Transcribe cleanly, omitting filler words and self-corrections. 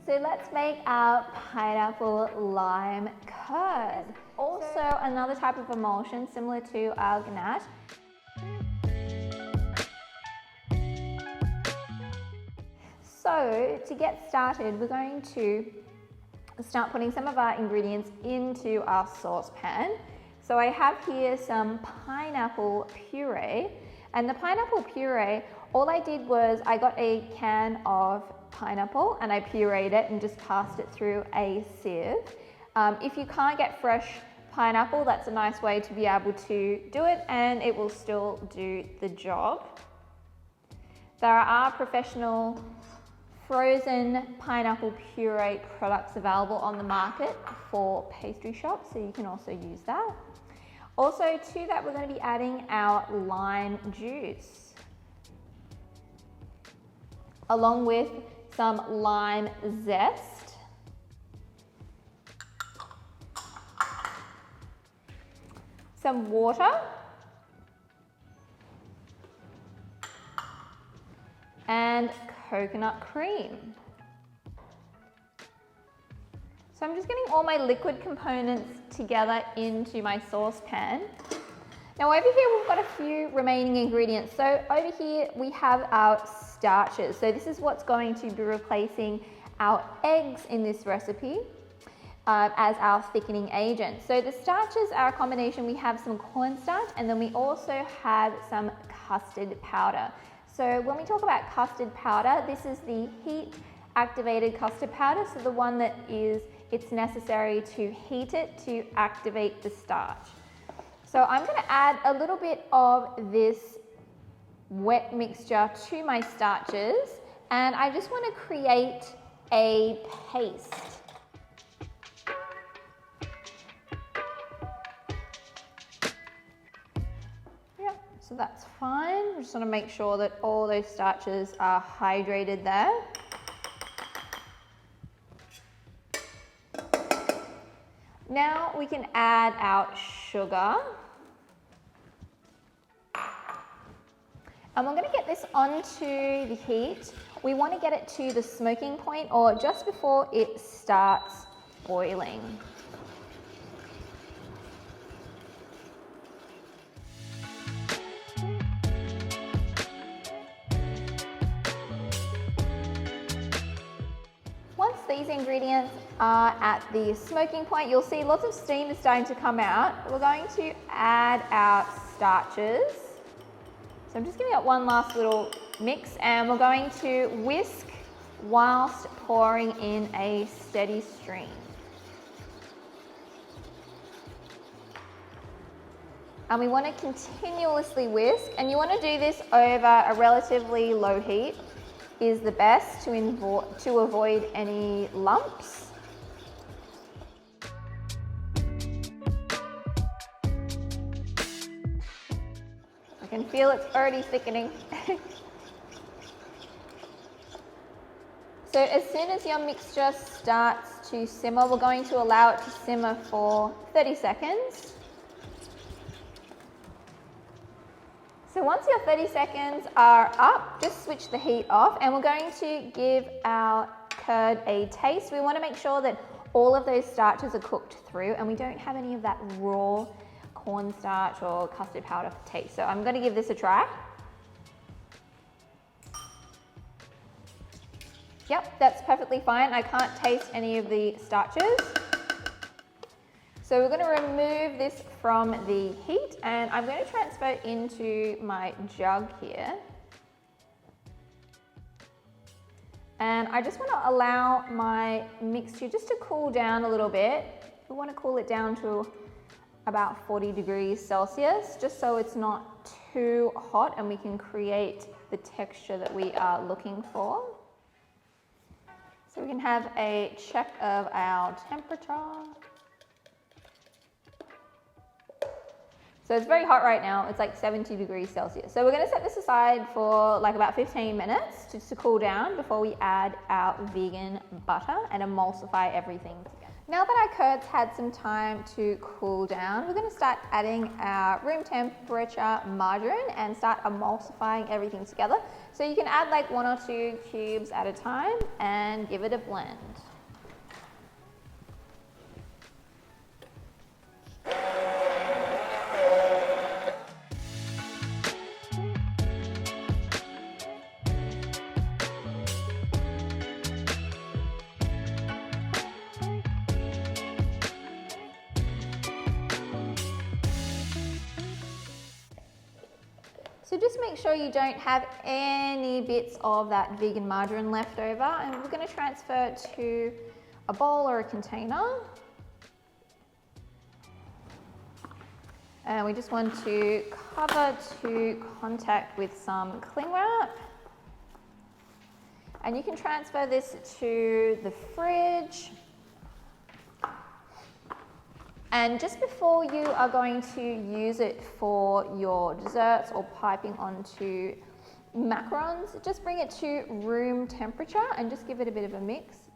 So let's make our pineapple lime curd. Also another type of emulsion similar to our ganache. So to get started, we're going to start putting some of our ingredients into our saucepan. So I have here some pineapple puree, and the pineapple puree, all I did was I got a can of pineapple and I pureed it and just passed it through a sieve. If you can't get fresh pineapple, that's a nice way to be able to do it, and it will still do the job. There are professional frozen pineapple puree products available on the market for pastry shops, so you can also use that. Also to that, we're going to be adding our lime juice, along with some lime zest, some water, and coconut cream. So I'm just getting all my liquid components together into my saucepan. Now over here we've got a few remaining ingredients. So over here we have our starches. So this is what's going to be replacing our eggs in this recipe as our thickening agent. So the starches are a combination. We have some cornstarch, and then we also have some custard powder. So when we talk about custard powder, this is the heat activated custard powder. So the one that it's necessary to heat it to activate the starch. So I'm going to add a little bit of this wet mixture to my starches, and I just want to create a paste. So that's fine. I just want to make sure that all those starches are hydrated there. Now we can add our sugar. And we're going to get this onto the heat. We want to get it to the smoking point, or just before it starts boiling. Once these ingredients are at the smoking point, you'll see lots of steam is starting to come out. We're going to add our starches. So I'm just giving it one last little mix, and we're going to whisk whilst pouring in a steady stream. And we want to continuously whisk, and you want to do this over a relatively low heat is the best to avoid any lumps. I can feel it's already thickening. So as soon as your mixture starts to simmer, we're going to allow it to simmer for 30 seconds. So once your 30 seconds are up, just switch the heat off, and we're going to give our curd a taste. We want to make sure that all of those starches are cooked through and we don't have any of that raw cornstarch or custard powder taste. So I'm going to give this a try. Yep, that's perfectly fine. I can't taste any of the starches. So we're going to remove this from the heat, and I'm going to transfer into my jug here. And I just want to allow my mixture just to cool down a little bit. We want to cool it down to about 40 degrees Celsius, just so it's not too hot and we can create the texture that we are looking for. So we can have a check of our temperature. So it's very hot right now, it's like 70 degrees Celsius. So we're going to set this aside for like about 15 minutes just to cool down before we add our vegan butter and emulsify everything together. Now that our curds had some time to cool down, we're going to start adding our room temperature margarine and start emulsifying everything together. So you can add like 1 or 2 cubes at a time and give it a blend. So just make sure you don't have any bits of that vegan margarine left over, and we're going to transfer it to a bowl or a container. And we just want to cover to contact with some cling wrap. And you can transfer this to the fridge. And just before you are going to use it for your desserts or piping onto macarons, just bring it to room temperature and just give it a bit of a mix.